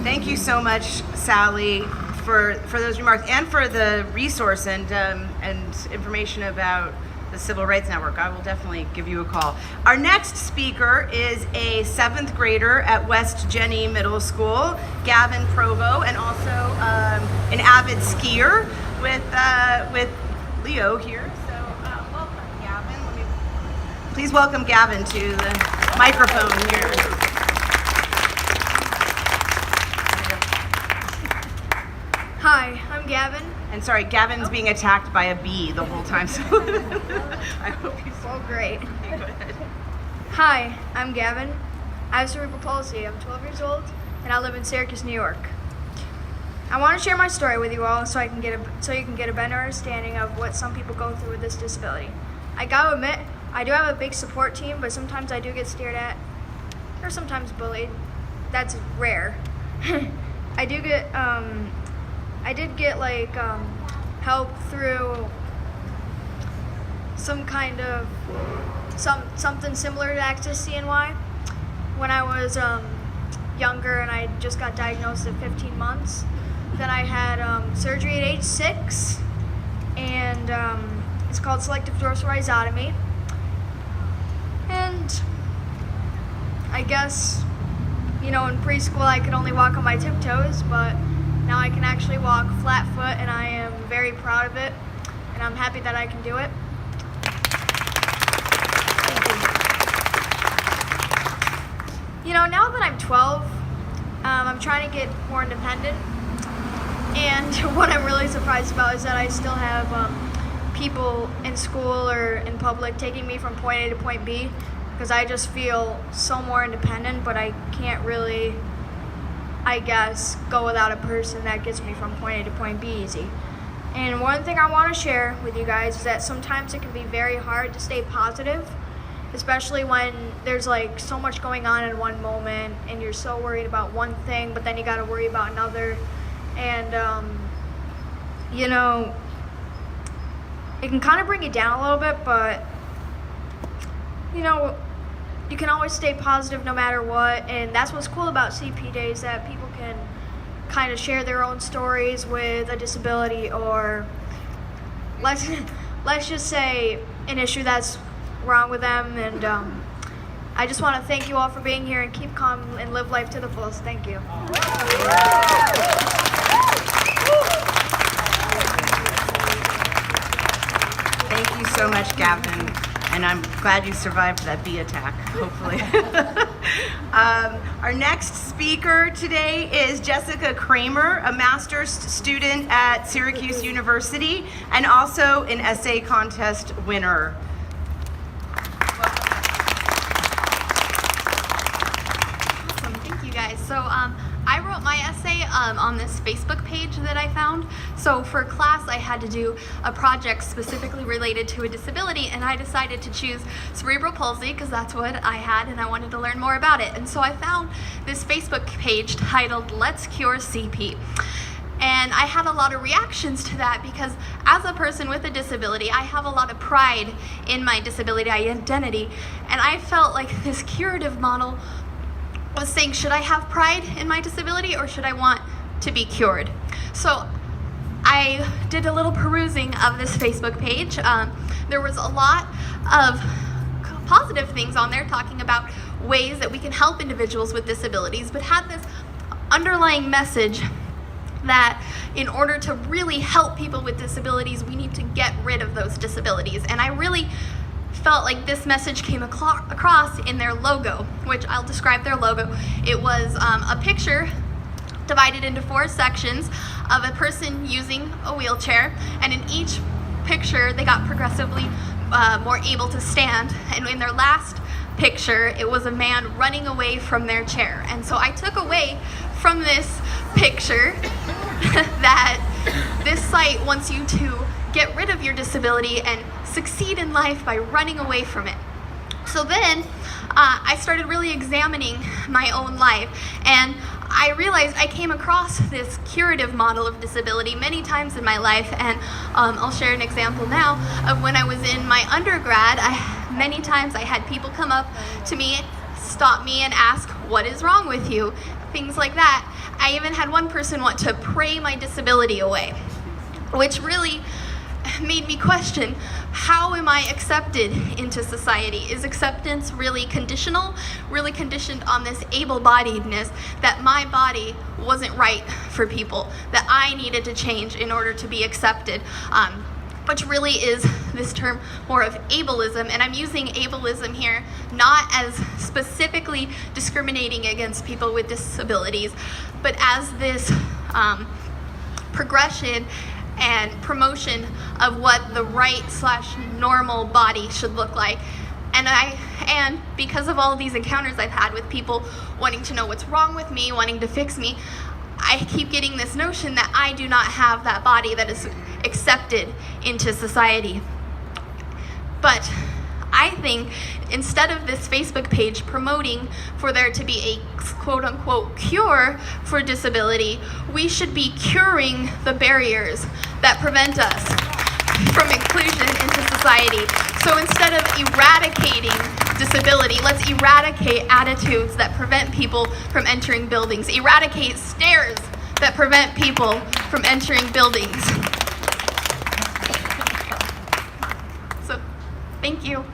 Thank you so much, Sally, for those remarks and for the resource and information about the Civil Rights Network. I will definitely give you a call. Our next speaker is a 7th grader at West Jenny Middle School, Gavin Provo, and also an avid skier with Leo here. So welcome, Gavin. Please welcome Gavin to the microphone here. Hi, I'm Gavin. And sorry, Gavin's being attacked by a bee the whole time, so I hope he's so great. Okay, go ahead. Hi, I'm Gavin. I have cerebral palsy. I'm 12 years old, and I live in Syracuse, New York. I want to share my story with you all so you can get a better understanding of what some people go through with this disability. I gotta admit, I do have a big support team, but sometimes I do get stared at, or sometimes bullied. That's rare. I did get help through some kind of something similar to Access CNY when I was younger, and I just got diagnosed at 15 months. Then I had surgery at age 6, and it's called selective dorsal rhizotomy. And I guess, in preschool I could only walk on my tiptoes, but now I can actually walk flat foot, and I am very proud of it, and I'm happy that I can do it. Thank you. Now that I'm 12, I'm trying to get more independent, and what I'm really surprised about is that I still have people in school or in public taking me from point A to point B, because I just feel so more independent, but I can't really, I guess, go without a person that gets me from point A to point B easy. And one thing I want to share with you guys is that sometimes it can be very hard to stay positive, especially when there's so much going on in one moment and you're so worried about one thing, but then you got to worry about another. And it can kind of bring you down a little bit, but you can always stay positive no matter what, and that's what's cool about CP Days, that people can kind of share their own stories with a disability, or let's just say an issue that's wrong with them. And I just want to thank you all for being here, and keep calm and live life to the fullest. Thank you. Thank you so much, Gavin. And I'm glad you survived that bee attack, hopefully. Our next speaker today is Jessica Kramer, a master's student at Syracuse University and also an essay contest winner. Awesome, thank you guys. So I wrote my essay on this Facebook page that I found. So for class, I had to do a project specifically related to a disability, and I decided to choose cerebral palsy because that's what I had, and I wanted to learn more about it. And so I found this Facebook page titled Let's Cure CP. And I had a lot of reactions to that because as a person with a disability, I have a lot of pride in my disability identity, and I felt like this curative model was saying, should I have pride in my disability or should I want to be cured? So I did a little perusing of this Facebook page. There was a lot of positive things on there talking about ways that we can help individuals with disabilities, but had this underlying message that in order to really help people with disabilities, we need to get rid of those disabilities. And I really felt like this message came across in their logo, which I'll describe their logo. It was a picture divided into 4 sections of a person using a wheelchair, and in each picture they got progressively more able to stand, and in their last picture it was a man running away from their chair. And so I took away from this picture that this site wants you to get rid of your disability and succeed in life by running away from it. So then I started really examining my own life, and I realized I came across this curative model of disability many times in my life. And I'll share an example now of when I was in my undergrad. Many times I had people come up to me, stop me, and ask, what is wrong with you? Things like that. I even had one person want to pray my disability away, which really made me question, how am I accepted into society? Is acceptance really conditional? Really conditioned on this able-bodiedness, that my body wasn't right for people, that I needed to change in order to be accepted, which really is this term more of ableism. And I'm using ableism here not as specifically discriminating against people with disabilities, but as this progression and promotion of what the right/normal body should look like. And because of all these encounters I've had with people wanting to know what's wrong with me, wanting to fix me, I keep getting this notion that I do not have that body that is accepted into society. But I think instead of this Facebook page promoting for there to be a quote-unquote cure for disability, we should be curing the barriers that prevent us from inclusion into society. So instead of eradicating disability, let's eradicate attitudes that prevent people from entering buildings, eradicate stares that prevent people from entering buildings. So, thank you.